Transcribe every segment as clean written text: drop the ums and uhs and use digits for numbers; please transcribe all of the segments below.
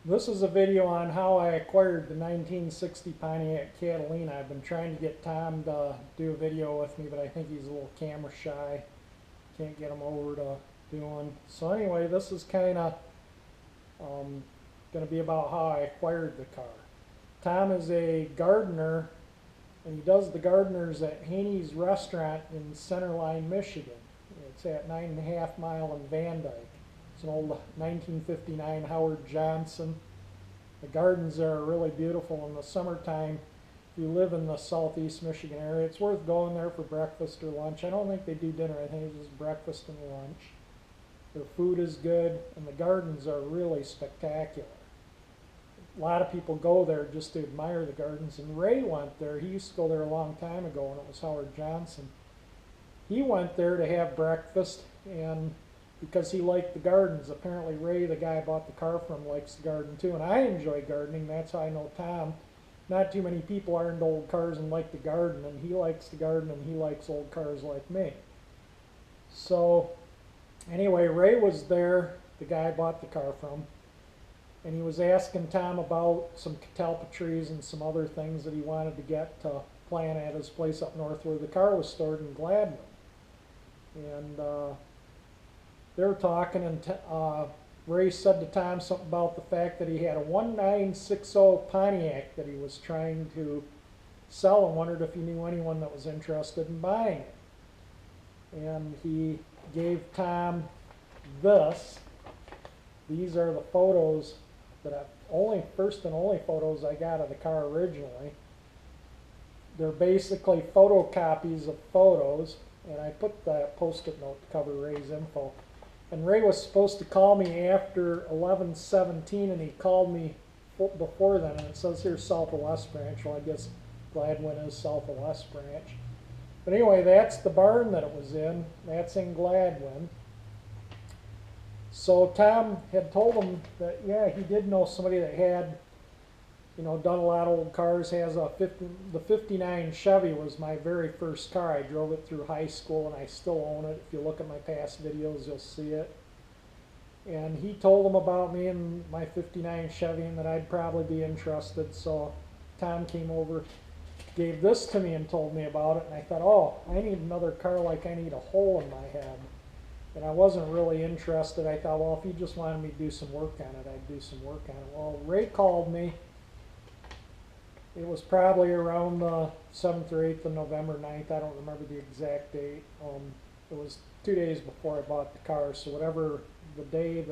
This is a video on how I acquired the 1960 Pontiac Catalina. I've been trying to get Tom to do a video with me, but I think he's a little camera shy. Can't get him over to do one. So anyway, this is kind of going to be about how I acquired the car. Tom is a gardener, and he does the gardeners at Haney's Restaurant in Centerline, Michigan. It's at 9.5 Mile in Van Dyke. It's an old 1959 Howard Johnson. The gardens there are really beautiful in the summertime. If you live in the southeast Michigan area, it's worth going there for breakfast or lunch. I don't think they do dinner. I think it's just breakfast and lunch. Their food is good, and the gardens are really spectacular. A lot of people go there just to admire the gardens, and Ray went there. He used to go there a long time ago when it was Howard Johnson. He went there to have breakfast, and because he liked the gardens. Apparently Ray, the guy I bought the car from, likes the garden too, and I enjoy gardening. That's how I know Tom. Not too many people are into old cars and like the garden, and he likes the garden and he likes old cars like me. So anyway, Ray was there, the guy I bought the car from, and he was asking Tom about some catalpa trees and some other things that he wanted to get to plant at his place up north where the car was stored in Gladwin. And they were talking, and Ray said to Tom something about the fact that he had a 1960 Pontiac that he was trying to sell and wondered if he knew anyone that was interested in buying it. And he gave Tom this. These are the photos that first and only photos I got of the car originally. They're basically photocopies of photos, and I put that post-it note to cover Ray's info. And Ray was supposed to call me after 11:17, and he called me before then, and it says here South of West Branch. Well, I guess Gladwin is South of West Branch. But anyway, that's the barn that it was in. That's in Gladwin. So Tom had told him that, yeah, he did know somebody that had, done a lot of old cars. Has the 59 Chevy was my very first car. I drove it through high school, and I still own it. If you look at my past videos, you'll see it. And he told him about me and my 59 Chevy and that I'd probably be interested. So Tom came over, gave this to me and told me about it. And I thought, oh, I need another car like I need a hole in my head. And I wasn't really interested. I thought, well, if he just wanted me to do some work on it, I'd do some work on it. Well, Ray called me. It was probably around the 7th or 8th of November, 9th. I don't remember the exact date. It was 2 days before I bought the car. So whatever the day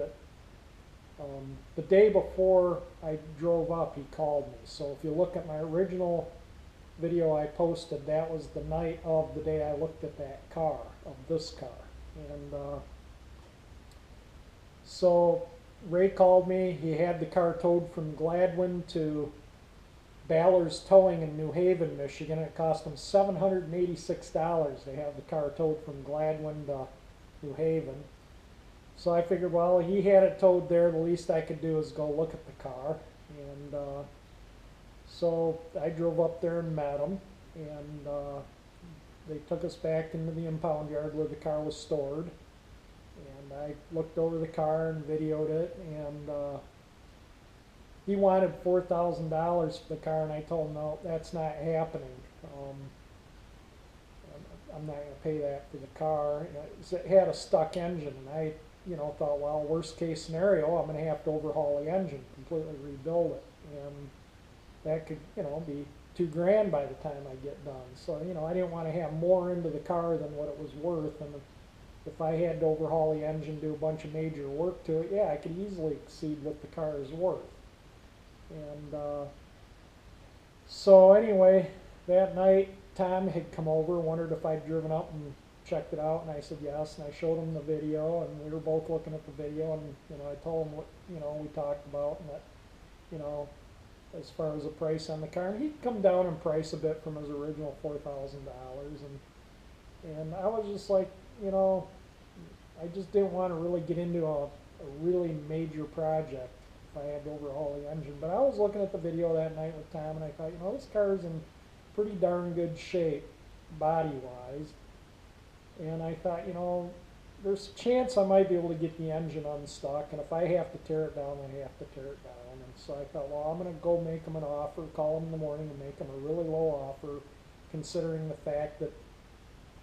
before I drove up, he called me. So if you look at my original video I posted, that was the night of the day I looked at that car, of this car. And so Ray called me. He had the car towed from Gladwin to Ballard's Towing in New Haven, Michigan. It cost him $786 to have the car towed from Gladwin to New Haven. So I figured, well, he had it towed there. The least I could do is go look at the car. And so I drove up there and met him. And they took us back into the impound yard where the car was stored. And I looked over the car and videoed it. And he wanted $4,000 for the car, and I told him, no, that's not happening. I'm not going to pay that for the car. It had a stuck engine, and I, thought, well, worst case scenario, I'm going to have to overhaul the engine, completely rebuild it, and that could, be $2,000 by the time I get done. So, I didn't want to have more into the car than what it was worth, and if I had to overhaul the engine, do a bunch of major work to it, yeah, I could easily exceed what the car is worth. And so anyway, that night Tom had come over, wondered if I'd driven up and checked it out, and I said yes, and I showed him the video, and we were both looking at the video, and I told him what we talked about, and that as far as the price on the car, and he'd come down in price a bit from his original $4,000, and I was just like, I just didn't want to really get into a really major project if I had to overhaul the engine. But I was looking at the video that night with Tom, and I thought, this car is in pretty darn good shape, body-wise. And I thought, there's a chance I might be able to get the engine unstuck, and if I have to tear it down, I have to tear it down. And so I thought, well, I'm going to go make them an offer, call them in the morning and make them a really low offer, considering the fact that,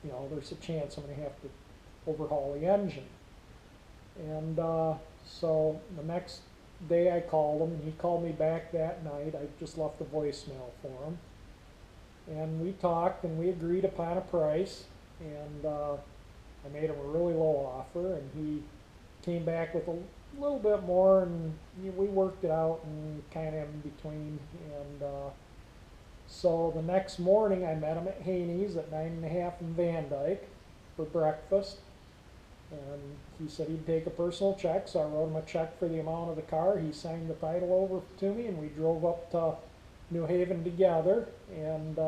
you know, there's a chance I'm going to have to overhaul the engine. And so the next day I called him, and he called me back that night. I just left a voicemail for him. And we talked, and we agreed upon a price, and I made him a really low offer, and he came back with a little bit more, and we worked it out and kind of in between. And so the next morning I met him at Haney's at 9½ in Van Dyke for breakfast. And he said he'd take a personal check, so I wrote him a check for the amount of the car. He signed the title over to me, and we drove up to New Haven together and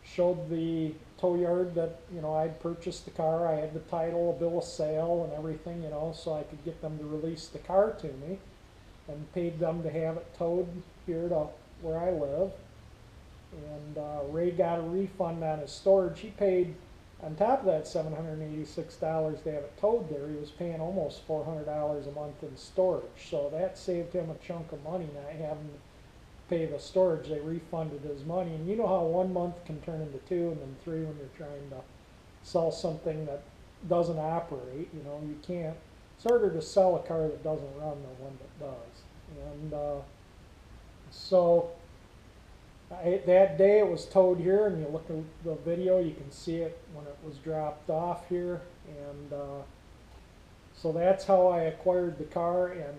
showed the tow yard that, you know, I'd purchased the car. I had the title, a bill of sale, and everything, you know, so I could get them to release the car to me, and paid them to have it towed here to where I live. And Ray got a refund on his storage. He paid, on top of that $786 to have it towed there, he was paying almost $400 a month in storage. So that saved him a chunk of money, not having to pay the storage. They refunded his money. And you know how 1 month can turn into 2 and then 3 when you're trying to sell something that doesn't operate. You know, you can't, it's harder to sell a car that doesn't run than one that does. And so that day it was towed here, and you look at the video, you can see it when it was dropped off here. And so that's how I acquired the car. And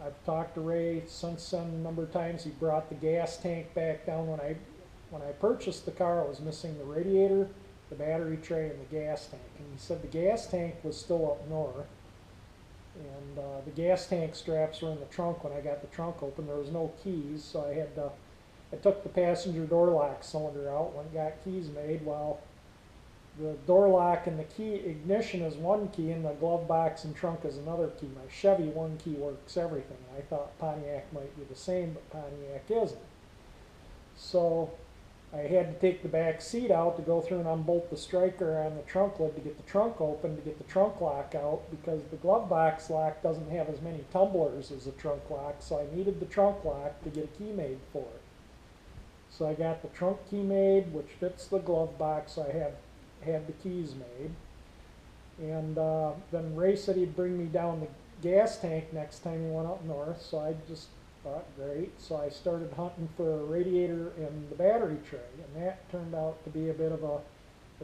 I've talked to Ray since then a number of times. He brought the gas tank back down. When I purchased the car, I was missing the radiator, the battery tray, and the gas tank. And he said the gas tank was still up north, and the gas tank straps were in the trunk. When I got the trunk open, there was no keys, so I took the passenger door lock cylinder out, went and got keys made. Well, the door lock and the key ignition is one key, and the glove box and trunk is another key. My Chevy one key works everything. I thought Pontiac might be the same, but Pontiac isn't. So I had to take the back seat out to go through and unbolt the striker on the trunk lid to get the trunk open, to get the trunk lock out, because the glove box lock doesn't have as many tumblers as the trunk lock, so I needed the trunk lock to get a key made for it. So I got the trunk key made, which fits the glove box. I had the keys made. And then Ray said he'd bring me down the gas tank next time he went up north, so I just thought, great. So I started hunting for a radiator and the battery tray, and that turned out to be a bit of a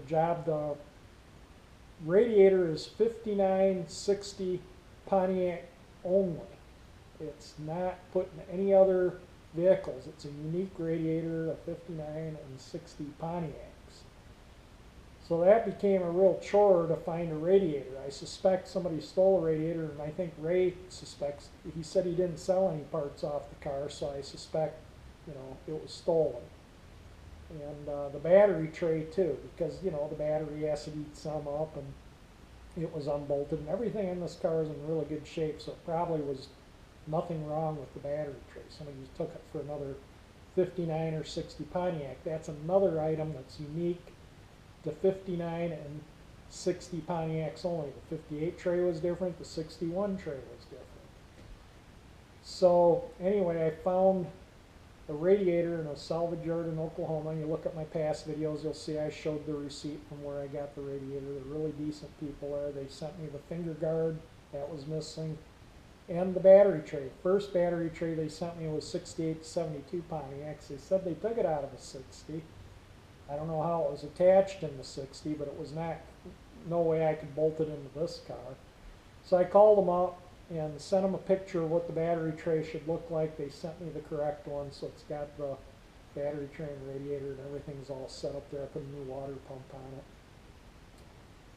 job. The radiator is 5960 Pontiac only. It's not put in any other vehicles. It's a unique radiator, a 59 and 60 Pontiacs. So that became a real chore to find a radiator. I suspect somebody stole a radiator, and I think Ray suspects, he said he didn't sell any parts off the car, so I suspect, you know, it was stolen. And the battery tray too, because, you know, the battery acid eat some up, and it was unbolted, and everything in this car is in really good shape, so it probably was nothing wrong with the battery tray. Somebody took it for another 59 or 60 Pontiac. That's another item that's unique to 59 and 60 Pontiacs only. The 58 tray was different, the 61 tray was different. So anyway, I found a radiator in a salvage yard in Oklahoma. You look at my past videos, you'll see I showed the receipt from where I got the radiator. They're really decent people there. They sent me the finger guard, that was missing, and the battery tray. First battery tray they sent me was 68 to 72 Pontiacs. They said they took it out of a 60. I don't know how it was attached in the 60, but it was not, no way I could bolt it into this car. So I called them up and sent them a picture of what the battery tray should look like. They sent me the correct one, so it's got the battery tray and radiator and everything's all set up there. I put a new water pump on it.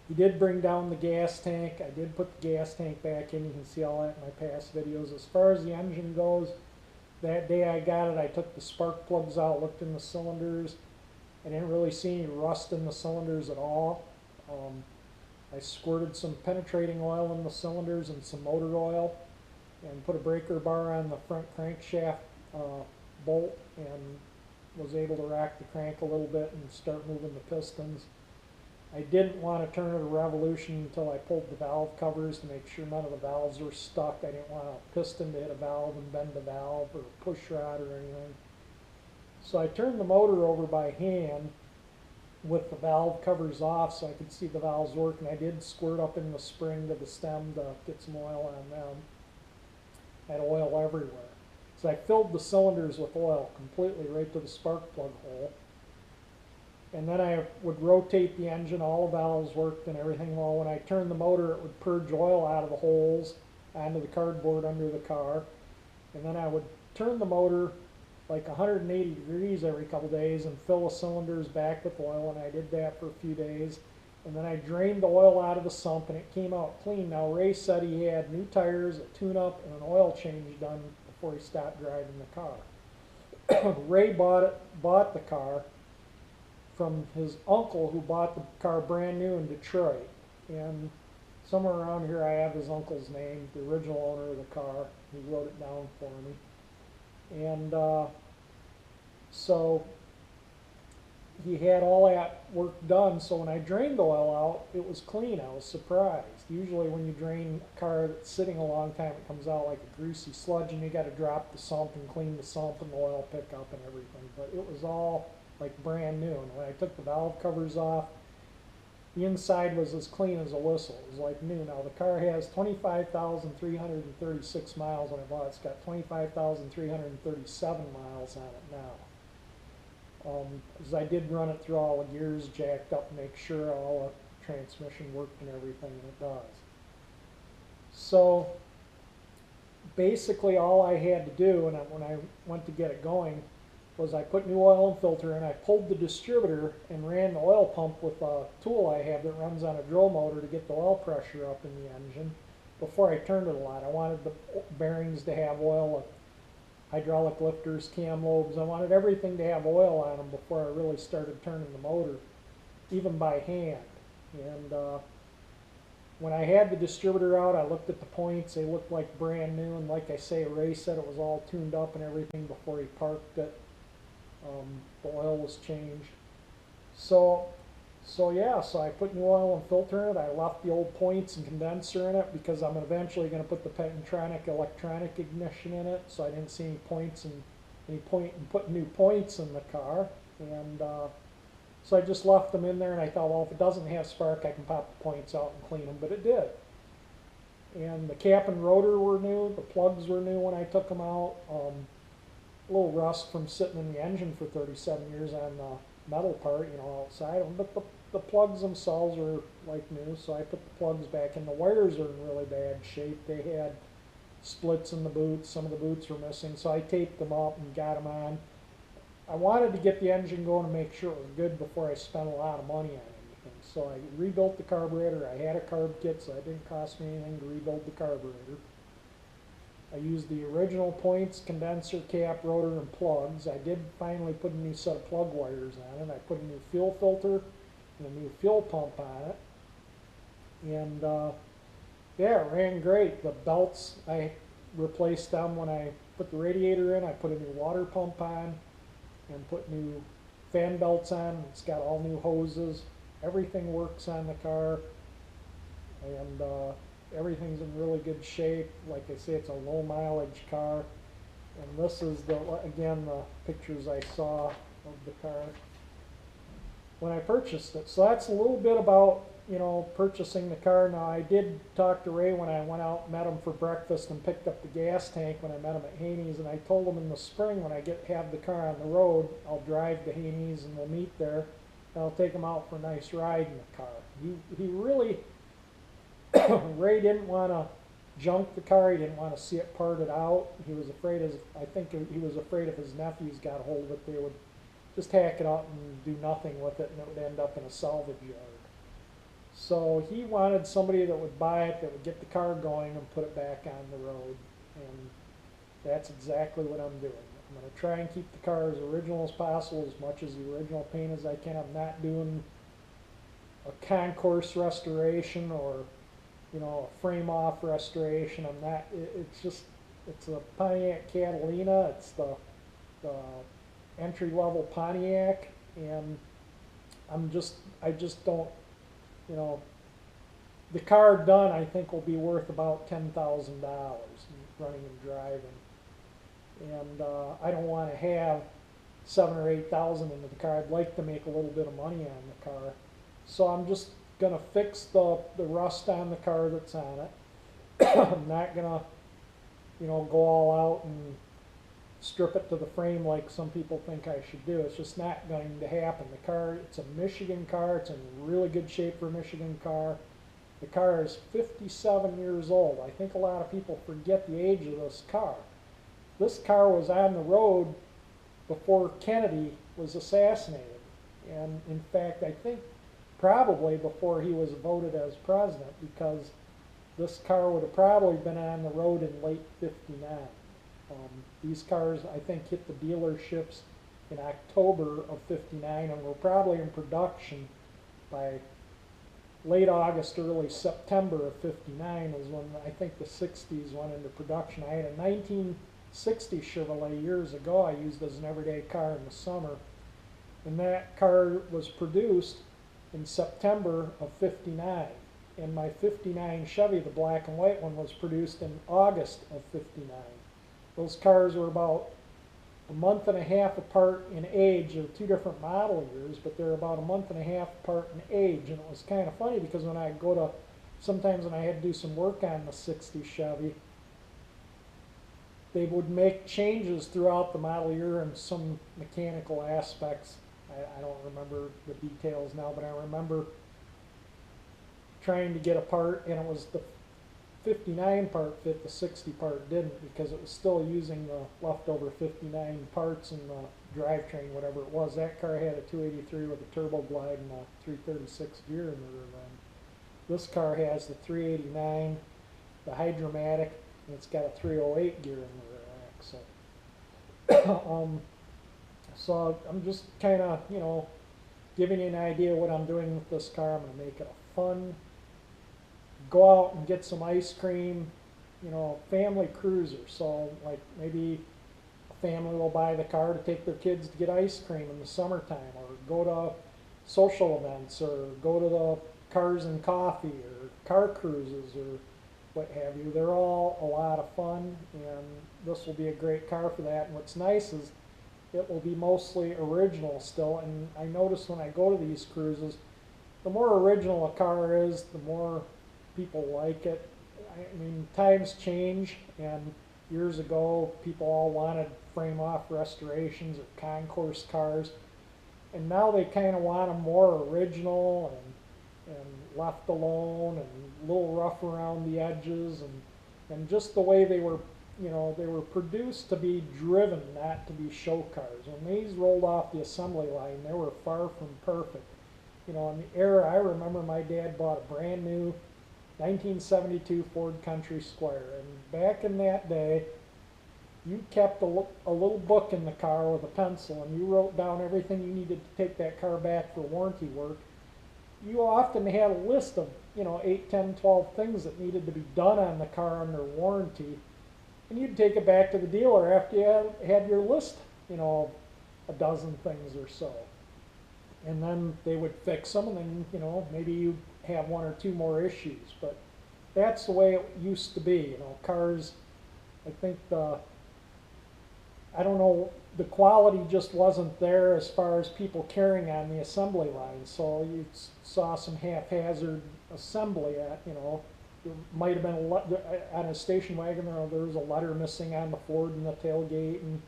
He did bring down the gas tank. I did put the gas tank back in. You can see all that in my past videos. As far as the engine goes, that day I got it, I took the spark plugs out, looked in the cylinders. I didn't really see any rust in the cylinders at all. I squirted some penetrating oil in the cylinders and some motor oil, and put a breaker bar on the front crankshaft bolt, and was able to rack the crank a little bit and start moving the pistons. I didn't want to turn it a revolution until I pulled the valve covers to make sure none of the valves were stuck. I didn't want a piston to hit a valve and bend the valve or a push rod or anything. So I turned the motor over by hand with the valve covers off so I could see the valves work, and I did squirt up in the spring to the stem to get some oil on them. I had oil everywhere. So I filled the cylinders with oil completely right to the spark plug hole. And then I would rotate the engine, all the valves worked and everything. Well, when I turned the motor, it would purge oil out of the holes onto the cardboard under the car. And then I would turn the motor like 180 degrees every couple days and fill the cylinders back with oil, and I did that for a few days. And then I drained the oil out of the sump and it came out clean. Now Ray said he had new tires, a tune-up, and an oil change done before he stopped driving the car. Ray bought the car from his uncle, who bought the car brand new in Detroit. And somewhere around here I have his uncle's name, the original owner of the car. He wrote it down for me. And so he had all that work done, so when I drained the oil out, it was clean. I was surprised. Usually when you drain a car that's sitting a long time, it comes out like a greasy sludge, and you got to drop the sump and clean the sump and the oil pickup and everything. But it was all like brand new. And when I took the valve covers off, the inside was as clean as a whistle. It was like new. Now the car has 25,336 miles when I bought it. It's got 25,337 miles on it now. As I did run it through all the gears jacked up to make sure all the transmission worked and everything, and it does. So basically all I had to do, and when I went to get it going, was I put new oil and filter in. I pulled the distributor and ran the oil pump with a tool I have that runs on a drill motor to get the oil pressure up in the engine before I turned it a lot. I wanted the bearings to have oil, hydraulic lifters, cam lobes. I wanted everything to have oil on them before I really started turning the motor, even by hand. And when I had the distributor out, I looked at the points. They looked like brand new, and like I say, Ray said it was all tuned up and everything before he parked it. The oil was changed. So I put new oil and filter in it. I left the old points and condenser in it because I'm eventually going to put the Pentronic electronic ignition in it. So I didn't see any point in putting new points in the car. And so I just left them in there, and I thought, well, if it doesn't have spark, I can pop the points out and clean them. But it did. And the cap and rotor were new. The plugs were new when I took them out. A little rust from sitting in the engine for 37 years on the metal part, outside of them, but the plugs themselves are like new, so I put the plugs back in. The wires are in really bad shape. They had splits in the boots. Some of the boots were missing, so I taped them up and got them on. I wanted to get the engine going to make sure it was good before I spent a lot of money on anything. So I rebuilt the carburetor. I had a carb kit, so it didn't cost me anything to rebuild the carburetor. I used the original points, condenser, cap, rotor, and plugs. I did finally put a new set of plug wires on it. I put a new fuel filter and a new fuel pump on it. And yeah, it ran great. The belts, I replaced them when I put the radiator in. I put a new water pump on and put new fan belts on. It's got all new hoses. Everything works on the car. And everything's in really good shape. Like I say, it's a low mileage car. And this is again the pictures I saw of the car when I purchased it. So that's a little bit about purchasing the car. Now I did talk to Ray when I went out and met him for breakfast and picked up the gas tank when I met him at Haney's, and I told him in the spring when I have the car on the road, I'll drive to Haney's and we'll meet there and I'll take him out for a nice ride in the car. He really Ray didn't want to junk the car. He didn't want to see it parted out. He was afraid I think he was afraid if his nephews got a hold of it, they would just hack it up and do nothing with it, and it would end up in a salvage yard. So he wanted somebody that would buy it, that would get the car going and put it back on the road. And that's exactly what I'm doing. I'm going to try and keep the car as original as possible, as much as the original paint as I can. I'm not doing a concourse restoration or a frame-off restoration. I'm not. It's a Pontiac Catalina. It's the entry-level Pontiac, and I just don't you know, the car done, I think, will be worth about $10,000 running and driving. And I don't want to have 7 or 8 thousand into the car. I'd like to make a little bit of money on the car. So I'm just gonna fix the rust on the car that's on it. I'm not gonna, go all out and strip it to the frame like some people think I should do. It's just not going to happen. The car, it's a Michigan car. It's in really good shape for a Michigan car. The car is 57 years old. I think a lot of people forget the age of this car. This car was on the road before Kennedy was assassinated. And in fact, I think probably before he was voted as president, because this car would have probably been on the road in late '59. These cars, I think, hit the dealerships in October of '59 and were probably in production by late August, early September of '59 is when I think the 60s went into production. I had a 1960 Chevrolet years ago I used as an everyday car in the summer, and that car was produced in September of '59. And my '59 Chevy, the black and white one, was produced in August of '59. Those cars were about a month and a half apart in age. They're two different model years, but they're about a month and a half apart in age. And it was kind of funny because when I go to, sometimes when I had to do some work on the '60 Chevy, they would make changes throughout the model year and some mechanical aspects. I don't remember the details now, but I remember trying to get a part, and it was the '59 part fit, the '60 part didn't, because it was still using the leftover '59 parts in the drivetrain, whatever it was. That car had a 283 with a turbo glide and a 336 gear in the rear end. This car has the 389, the Hydromatic, and it's got a 308 gear in the rear axle. So I'm just kind of, giving you an idea of what I'm doing with this car. I'm going to make it a fun, go out and get some ice cream, family cruiser. So like maybe a family will buy the car to take their kids to get ice cream in the summertime, or go to social events, or go to the Cars and Coffee, or car cruises, or what have you. They're all a lot of fun, and this will be a great car for that. And what's nice is it will be mostly original still, and I notice when I go to these cruises, the more original a car is, the more people like it. I mean, times change, and years ago people all wanted frame-off restorations or concourse cars, and now they kind of want them more original and left alone and a little rough around the edges, and just the way they were, they were produced to be driven, not to be show cars. When these rolled off the assembly line, they were far from perfect. In the era, I remember my dad bought a brand new 1972 Ford Country Squire, and back in that day, you kept a little book in the car with a pencil, and you wrote down everything you needed to take that car back for warranty work. You often had a list of 8, 10, 12 things that needed to be done on the car under warranty, and you'd take it back to the dealer after you had your list, a dozen things or so. And then they would fix them, and then, maybe you have 1 or 2 more issues. But that's the way it used to be. Cars, I think I don't know, the quality just wasn't there as far as people carrying on the assembly line. So you saw some haphazard assembly there might have been on a station wagon, there was a letter missing on the Ford and the tailgate, and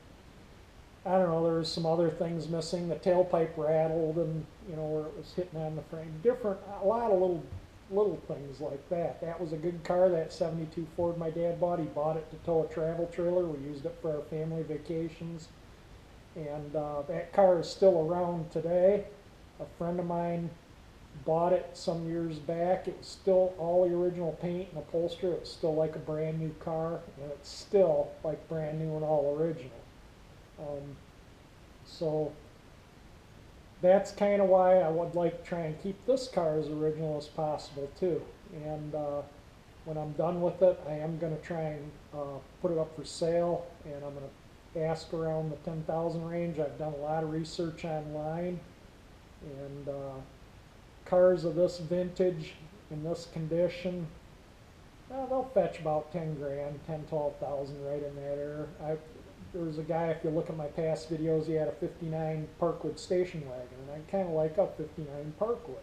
I don't know, there was some other things missing. The tailpipe rattled, and where it was hitting on the frame. A lot of little things like that. That was a good car, that '72 Ford my dad bought. He bought it to tow a travel trailer. We used it for our family vacations, and that car is still around today. A friend of mine bought it some years back. It was still all the original paint and upholstery. It's still like a brand new car, and it's still like brand new and all original. So that's kind of why I would like to try and keep this car as original as possible too. And when I'm done with it, I am going to try and put it up for sale, and I'm going to ask around the 10,000 range. I've done a lot of research online, and cars of this vintage in this condition, well, they'll fetch about 10 grand, 10, 12,000 right in that area. There was a guy, if you look at my past videos, he had a 59 Parkwood station wagon, and I kind of like a 59 Parkwood.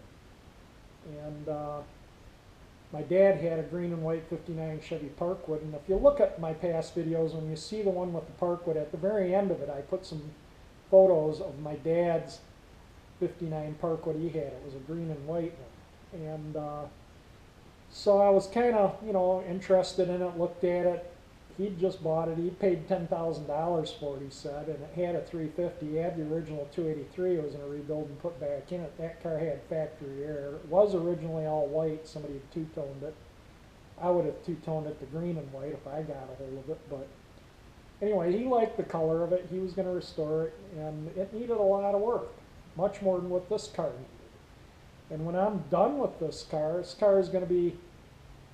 And my dad had a green and white 59 Chevy Parkwood, and if you look at my past videos, when you see the one with the Parkwood, at the very end of it, I put some photos of my dad's 59 Parkwood he had. It was a green and white one. And so I was kind of, interested in it, looked at it. He'd just bought it. He paid $10,000 for it, he said, and it had a 350. He had the original 283. It was going to rebuild and put back in it. That car had factory air. It was originally all white. Somebody had two-toned it. I would have two-toned it to green and white if I got a hold of it. But anyway, he liked the color of it. He was going to restore it, and it needed a lot of work, much more than what this car needed. And when I'm done with this car is going to be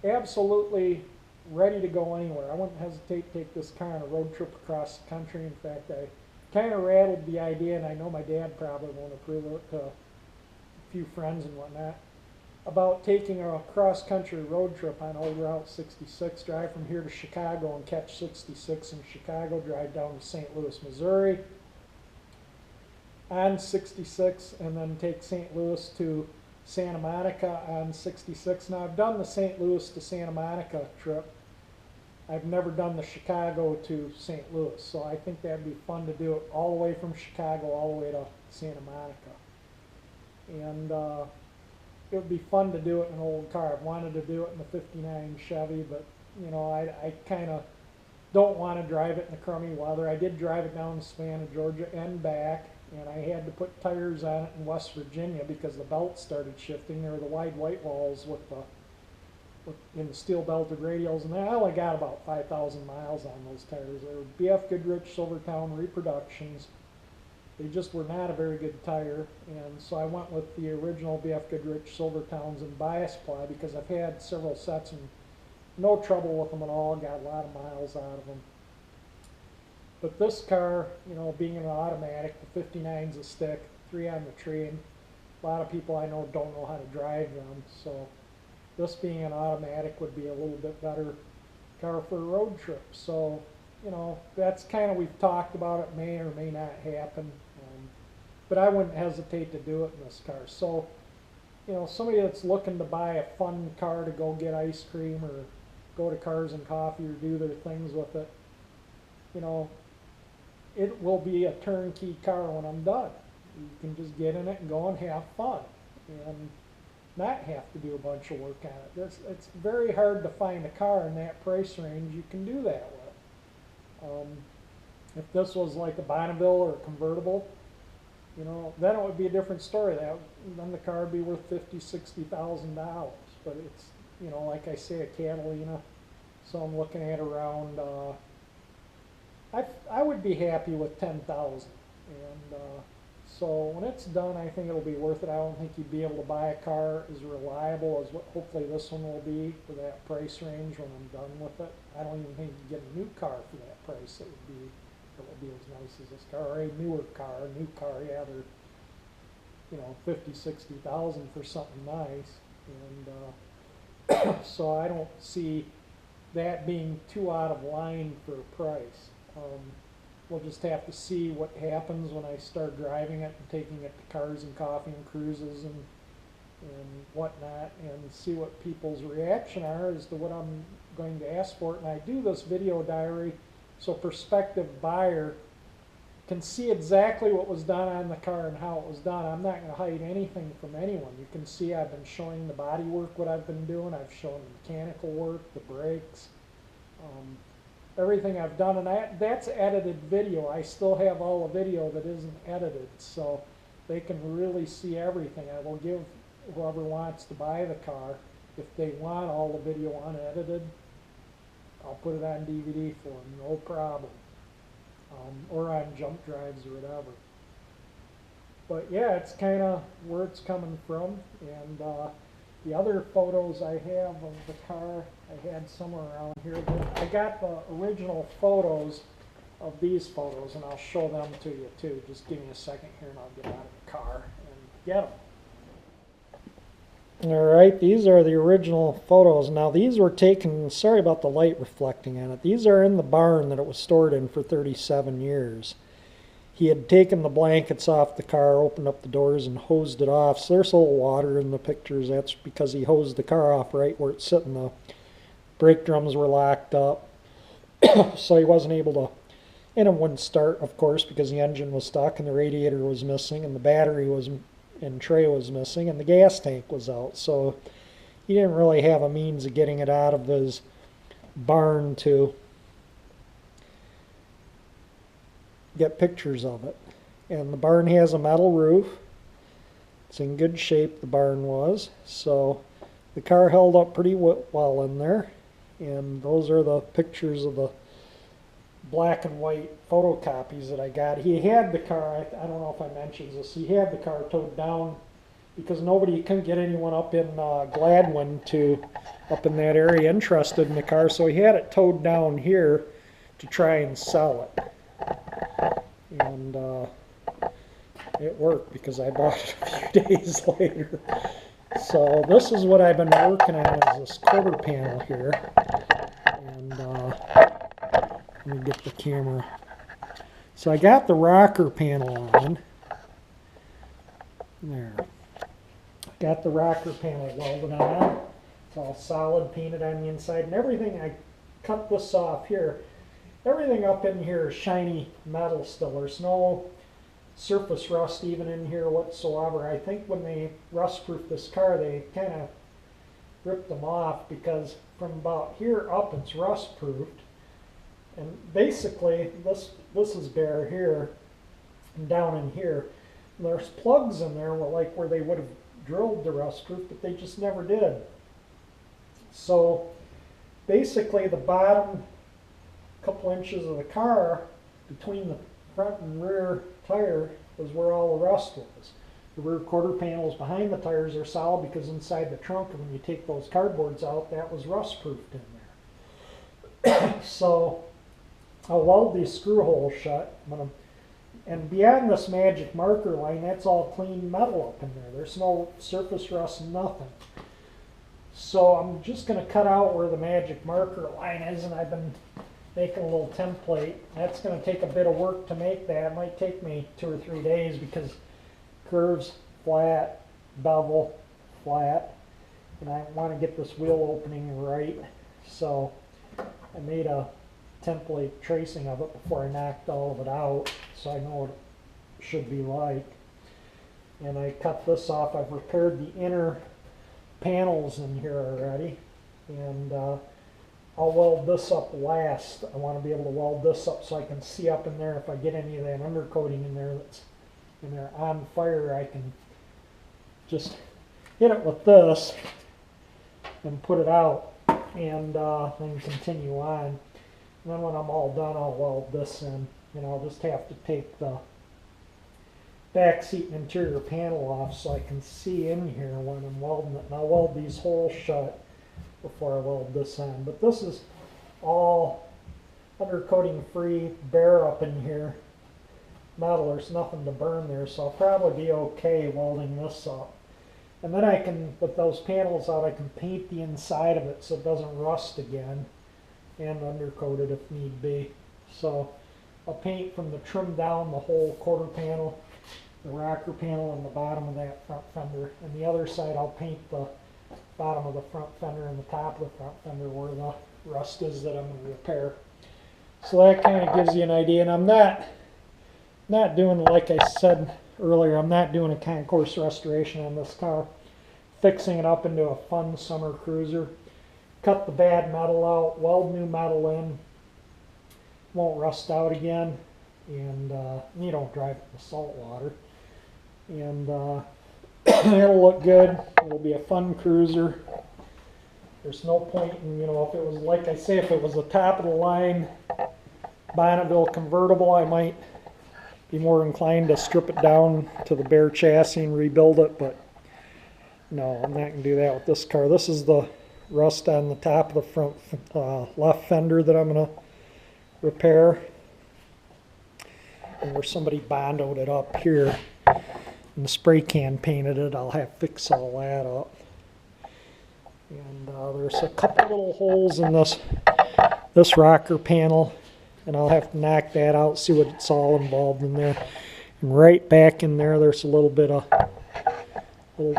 absolutely ready to go anywhere. I wouldn't hesitate to take this car on a road trip across the country. In fact, I kind of rattled the idea, and I know my dad probably won't approve of it, to a few friends and whatnot, about taking a cross-country road trip on old Route 66, drive from here to Chicago and catch 66 in Chicago, drive down to St. Louis, Missouri on 66, and then take St. Louis to Santa Monica on 66. Now, I've done the St. Louis to Santa Monica trip. I've never done the Chicago to St. Louis, so I think that'd be fun to do it all the way from Chicago all the way to Santa Monica. And it would be fun to do it in an old car. I've wanted to do it in the 59 Chevy, but I kind of don't want to drive it in the crummy weather. I did drive it down to Savannah, Georgia and back, and I had to put tires on it in West Virginia because the belt started shifting. There were the wide white walls in the steel belted radials, and I only got about 5,000 miles on those tires. They were BF Goodrich Silvertown reproductions. They just were not a very good tire, and so I went with the original BF Goodrich Silvertowns in bias ply because I've had several sets and no trouble with them at all, got a lot of miles out of them. But this car, being an automatic, the 59's a stick, 3 on the tree, and a lot of people I know don't know how to drive them, so this being an automatic would be a little bit better car for a road trip. So, that's kind of, we've talked about it, may or may not happen, but I wouldn't hesitate to do it in this car. So, somebody that's looking to buy a fun car to go get ice cream or go to Cars and Coffee or do their things with it, it will be a turnkey car when I'm done. You can just get in it and go and have fun and not have to do a bunch of work on it. It's very hard to find a car in that price range you can do that with. If this was like a Bonneville or a convertible, then it would be a different story. Then the car would be worth $50,000, $60,000. But it's, like I say, a Catalina, so I'm looking at around. I would be happy with 10,000, and so when it's done, I think it'll be worth it. I don't think you'd be able to buy a car as reliable as what hopefully this one will be for that price range when I'm done with it. I don't even think you can get a new car for that price that would be as nice as this car, or a newer car. A new car, yeah, they're 50, 60,000 for something nice, and so I don't see that being too out of line for a price. We'll just have to see what happens when I start driving it and taking it to Cars and Coffee and cruises and whatnot, and see what people's reaction are as to what I'm going to ask for it. And I do this video diary so prospective buyer can see exactly what was done on the car and how it was done. I'm not going to hide anything from anyone. You can see I've been showing the body work, what I've been doing. I've shown the mechanical work, the brakes, everything I've done, and that's edited video. I still have all the video that isn't edited, so they can really see everything. I will give whoever wants to buy the car, if they want all the video unedited, I'll put it on DVD for them, no problem, or on jump drives or whatever. But yeah, it's kind of where it's coming from, and the other photos I have of the car, I had somewhere around here. I got the original photos of these photos, and I'll show them to you too. Just give me a second here and I'll get out of the car and get them. Alright, these are the original photos. Now these were taken, sorry about the light reflecting on it, these are in the barn that it was stored in for 37 years. He had taken the blankets off the car, opened up the doors and hosed it off. So there's a little water in the pictures. That's because he hosed the car off right where it's sitting. The brake drums were locked up. So he wasn't able to, and it wouldn't start, of course, because the engine was stuck and the radiator was missing and the battery was and tray was missing and the gas tank was out. So he didn't really have a means of getting it out of his barn to get pictures of it. And the barn has a metal roof. It's in good shape, the barn was. So the car held up pretty well in there. And those are the pictures of the black and white photocopies that I got. He had the car, I don't know if I mentioned this, he had the car towed down because nobody couldn't get anyone up in Gladwin up in that area interested in the car, so he had it towed down here to try and sell it. And it worked because I bought it a few days later. So this is what I've been working on, is this quarter panel here. And let me get the camera. So I got the rocker panel on. There. Got the rocker panel welded on. It's all solid, painted on the inside, and everything. I cut this off here. Everything up in here is shiny metal still. There's no surface rust even in here whatsoever. I think when they rust-proofed this car, they kind of ripped them off because from about here up it's rust-proofed. And basically, this is bare here and down in here. And there's plugs in there like where they would have drilled the rust-proof, but they just never did. So basically, the bottom couple inches of the car between the front and rear tire was where all the rust was. The rear quarter panels behind the tires are solid because inside the trunk, when you take those cardboards out, that was rust-proofed in there. So I'll weld these screw holes shut. And beyond this magic marker line, that's all clean metal up in there. There's no surface rust, nothing. So I'm just going to cut out where the magic marker line is, and I've been making a little template. That's going to take a bit of work to make that. It might take me 2 or 3 days because curves, flat, bevel, flat. And I want to get this wheel opening right. So I made a template tracing of it before I knocked all of it out, so I know what it should be like. And I cut this off. I've repaired the inner panels in here already, and I'll weld this up last. I want to be able to weld this up so I can see up in there if I get any of that undercoating in there that's in there on fire. I can just hit it with this and put it out, and then continue on. And then when I'm all done, I'll weld this in. And I'll just have to take the back seat and interior panel off so I can see in here when I'm welding it. And I'll weld these holes shut before I weld this on. But this is all undercoating free, bare up in here. Metal, there's nothing to burn there, so I'll probably be okay welding this up. And then I can, with those panels out, I can paint the inside of it so it doesn't rust again, and undercoat it if need be. So I'll paint from the trim down the whole quarter panel, the rocker panel, and the bottom of that front fender. And the other side I'll paint the bottom of the front fender and the top of the front fender where the rust is that I'm going to repair. So that kind of gives you an idea. And I'm not doing, like I said earlier, I'm not doing a concourse restoration on this car. Fixing it up into a fun summer cruiser. Cut the bad metal out, weld new metal in, won't rust out again, and you don't drive it in salt water. And it'll look good. It'll be a fun cruiser. There's no point in, if it was, like I say, if it was a top of the line Bonneville convertible, I might be more inclined to strip it down to the bare chassis and rebuild it, but no, I'm not going to do that with this car. This is the rust on the top of the front left fender that I'm going to repair. And where somebody bondoed it up here and the spray can painted it, I'll have to fix all that up. And there's a couple little holes in this rocker panel, and I'll have to knock that out, see what it's all involved in there. And right back in there, there's a little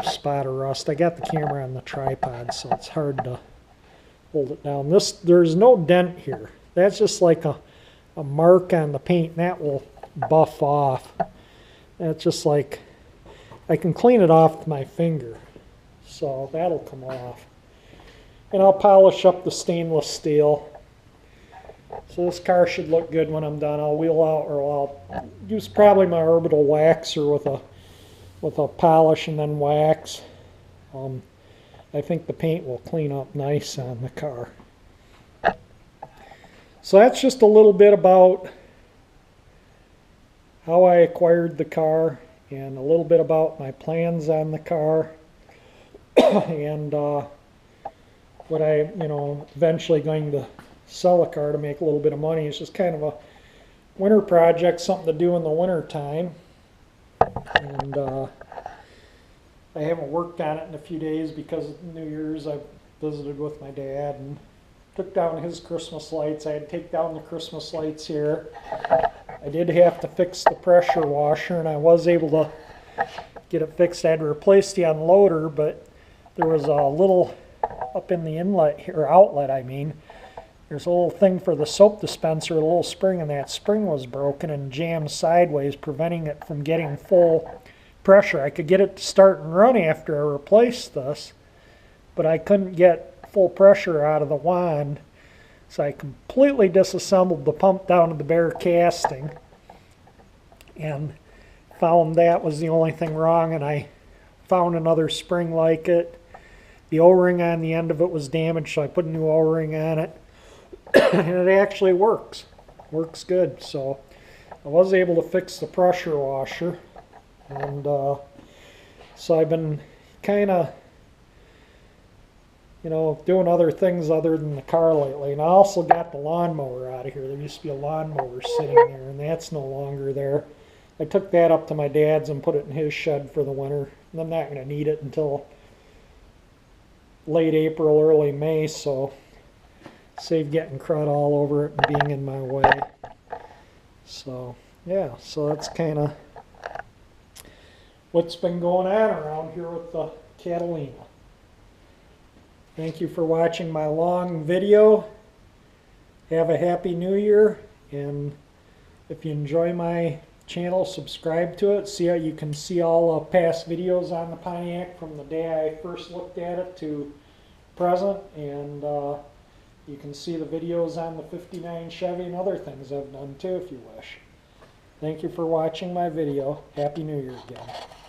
spot of rust. I got the camera on the tripod, so it's hard to hold it down. There's no dent here. That's just like a mark on the paint, and that will buff off. That's just like, I can clean it off with my finger, so that'll come off. And I'll polish up the stainless steel. So this car should look good when I'm done. I'll wheel out, or I'll use probably my orbital waxer with a polish and then wax. I think the paint will clean up nice on the car. So that's just a little bit about how I acquired the car and a little bit about my plans on the car and what I, eventually going to sell a car to make a little bit of money. It's just kind of a winter project, something to do in the winter time. And I haven't worked on it in a few days because of New Year's. I visited with my dad and took down his Christmas lights. I had to take down the Christmas lights here. I did have to fix the pressure washer, and I was able to get it fixed. I had to replace the unloader, but there was a little up in the inlet here, outlet I mean. There's a little thing for the soap dispenser, a little spring, and that spring was broken and jammed sideways, preventing it from getting full pressure. I could get it to start and run after I replaced this, but I couldn't get full pressure out of the wand. So I completely disassembled the pump down to the bare casting and found that was the only thing wrong, and I found another spring like it. The O-ring on the end of it was damaged, so I put a new O-ring on it. And it actually works good. So I was able to fix the pressure washer, and so I've been kind of doing other things other than the car lately. And I also got the lawnmower out of here. There used to be a lawnmower sitting there, and that's no longer there. I took that up to my dad's and put it in his shed for the winter. And I'm not going to need it until late April, early May, so save getting crud all over it and being in my way. So yeah, so that's kind of what's been going on around here with the Catalina. Thank you for watching my long video. Have a happy new year, and if you enjoy my channel, subscribe to it. See how you can see all the past videos on the Pontiac from the day I first looked at it to present, and you can see the videos on the 59 Chevy and other things I've done too if you wish. Thank you for watching my video. Happy New Year again.